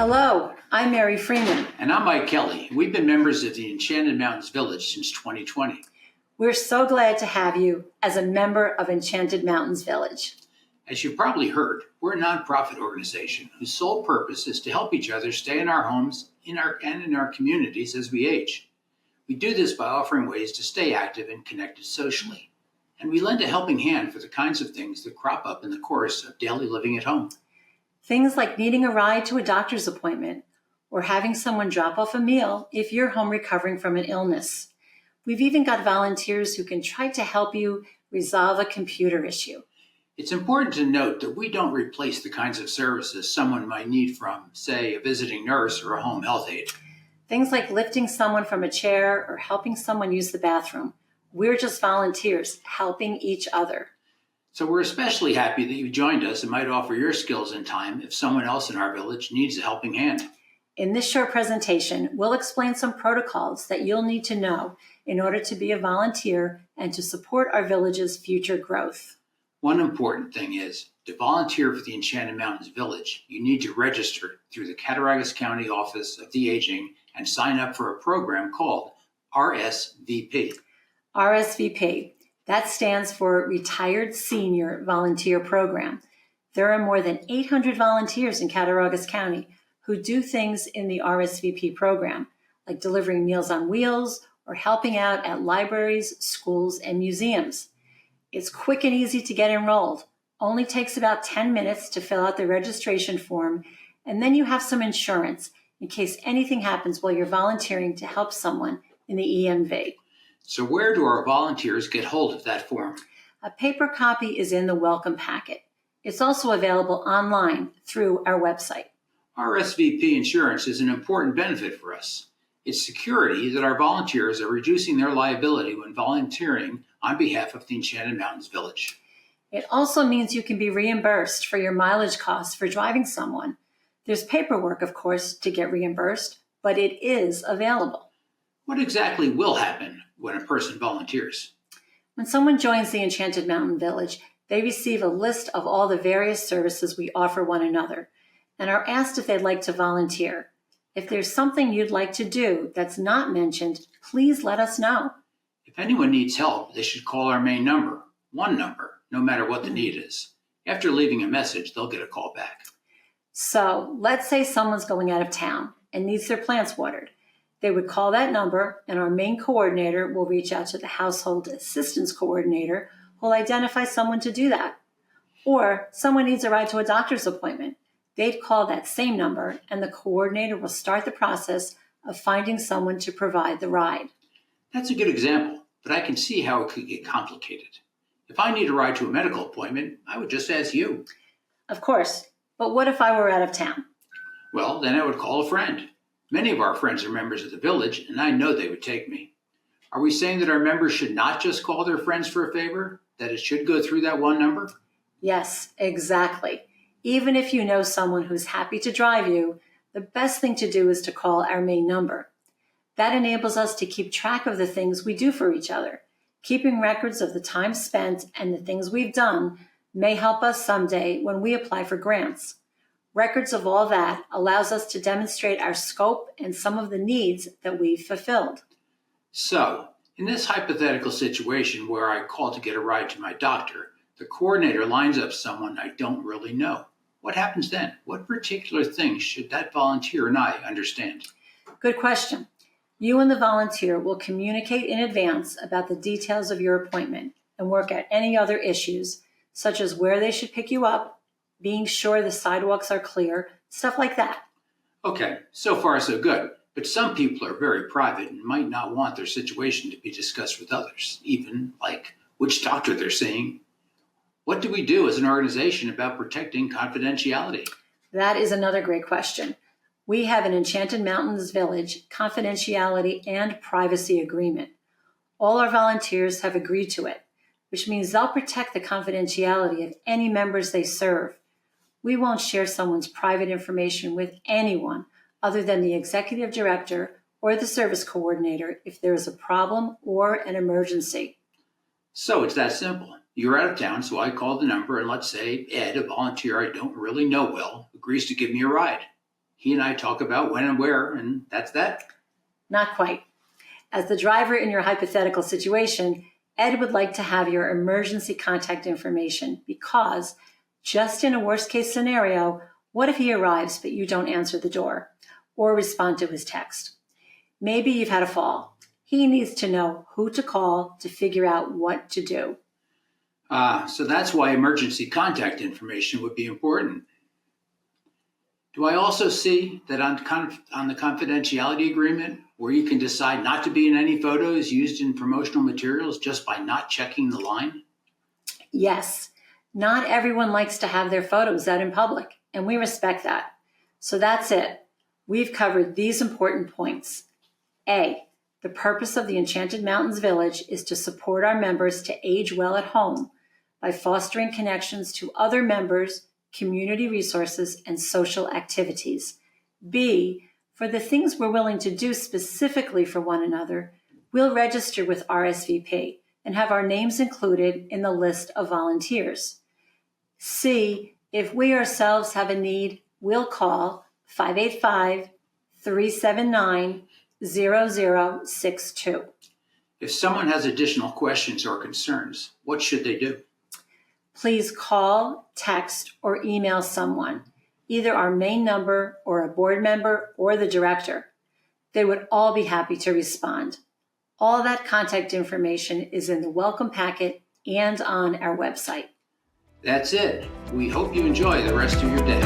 Hello, I'm Mary Freeman. And I'm Mike Kelly. We've been members of the Enchanted Mountains Village since 2020. We're so glad to have you as a member of Enchanted Mountains Village. As you've probably heard, we're a nonprofit organization whose sole purpose is to help each other stay in our homes in our communities as we age. We do this by offering ways to stay active and connected socially. And we lend a helping hand for the kinds of things that crop up in the course of daily living at home. Things like needing a ride to a doctor's appointment or having someone drop off a meal if you're home recovering from an illness. We've even got volunteers who can try to help you resolve a computer issue. It's important to note that we don't replace the kinds of services someone might need from, say, a visiting nurse or a home health aide. Things like lifting someone from a chair or helping someone use the bathroom. We're just volunteers helping each other. So we're especially happy that you joined us and might offer your skills and time if someone else in our village needs a helping hand. In this short presentation, we'll explain some protocols that you'll need to know in order to be a volunteer and to support our village's future growth. One important thing is, to volunteer for the Enchanted Mountains Village, you need to register through the Cattaraugus County Office of the Aging and sign up for a program called RSVP. RSVP, that stands for Retired Senior Volunteer Program. There are more than 800 volunteers in Cattaraugus County who do things in the RSVP program, like delivering Meals on Wheels or helping out at libraries, schools, and museums. It's quick and easy to get enrolled. Only takes about 10 minutes to fill out the registration form, and then you have some insurance in case anything happens while you're volunteering to help someone in the EMV. So where do our volunteers get hold of that form? A paper copy is in the welcome packet. It's also available online through our website. RSVP insurance is an important benefit for us. It's security that our volunteers are reducing their liability when volunteering on behalf of the Enchanted Mountains Village. It also means you can be reimbursed for your mileage costs for driving someone. There's paperwork, of course, to get reimbursed, but it is available. What exactly will happen when a person volunteers? When someone joins the Enchanted Mountain Village, they receive a list of all the various services we offer one another and are asked if they'd like to volunteer. If there's something you'd like to do that's not mentioned, please let us know. If anyone needs help, they should call our main number, one number, no matter what the need is. After leaving a message, they'll get a call back. So let's say someone's going out of town and needs their plants watered. They would call that number, and our main coordinator will reach out to the household assistance coordinator who will identify someone to do that. Or someone needs a ride to a doctor's appointment. They'd call that same number, and the coordinator will start the process of finding someone to provide the ride. That's a good example, but I can see how it could get complicated. If I need a ride to a medical appointment, I would just ask you. Of course, but what if I were out of town? Well, then I would call a friend. Many of our friends are members of the village, and I know they would take me. Are we saying that our members should not just call their friends for a favor? That it should go through that one number? Yes, exactly. Even if you know someone who's happy to drive you, the best thing to do is to call our main number. That enables us to keep track of the things we do for each other. Keeping records of the time spent and the things we've done may help us someday when we apply for grants. Records of all that allows us to demonstrate our scope and some of the needs that we've fulfilled. So, in this hypothetical situation where I call to get a ride to my doctor, the coordinator lines up someone I don't really know. What happens then? What particular things should that volunteer and I understand? Good question. You and the volunteer will communicate in advance about the details of your appointment and work out any other issues, such as where they should pick you up, being sure the sidewalks are clear, stuff like that. Okay, so far so good. But some people are very private and might not want their situation to be discussed with others, even like which doctor they're seeing. What do we do as an organization about protecting confidentiality? That is another great question. We have an Enchanted Mountains Village confidentiality and privacy agreement. All our volunteers have agreed to it, which means they'll protect the confidentiality of any members they serve. We won't share someone's private information with anyone other than the executive director or the service coordinator if there is a problem or an emergency. So it's that simple. You're out of town, so I call the number, and let's say Ed, a volunteer I don't really know well, agrees to give me a ride. He and I talk about when and where, and that's that. Not quite. As the driver in your hypothetical situation, Ed would like to have your emergency contact information because, just in a worst case scenario, what if he arrives but you don't answer the door or respond to his text? Maybe you've had a fall. He needs to know who to call to figure out what to do. So that's why emergency contact information would be important. Do I also see that on the confidentiality agreement where you can decide not to be in any photos used in promotional materials just by not checking the line? Yes, not everyone likes to have their photos out in public, and we respect that. So that's it. We've covered these important points. A, the purpose of the Enchanted Mountains Village is to support our members to age well at home by fostering connections to other members, community resources, and social activities. B, for the things we're willing to do specifically for one another, we'll register with RSVP and have our names included in the list of volunteers. C, if we ourselves have a need, we'll call 585-379-0062. If someone has additional questions or concerns, what should they do? Please call, text, or email someone, either our main number or a board member or the director. They would all be happy to respond. All that contact information is in the welcome packet and on our website. That's it. We hope you enjoy the rest of your day.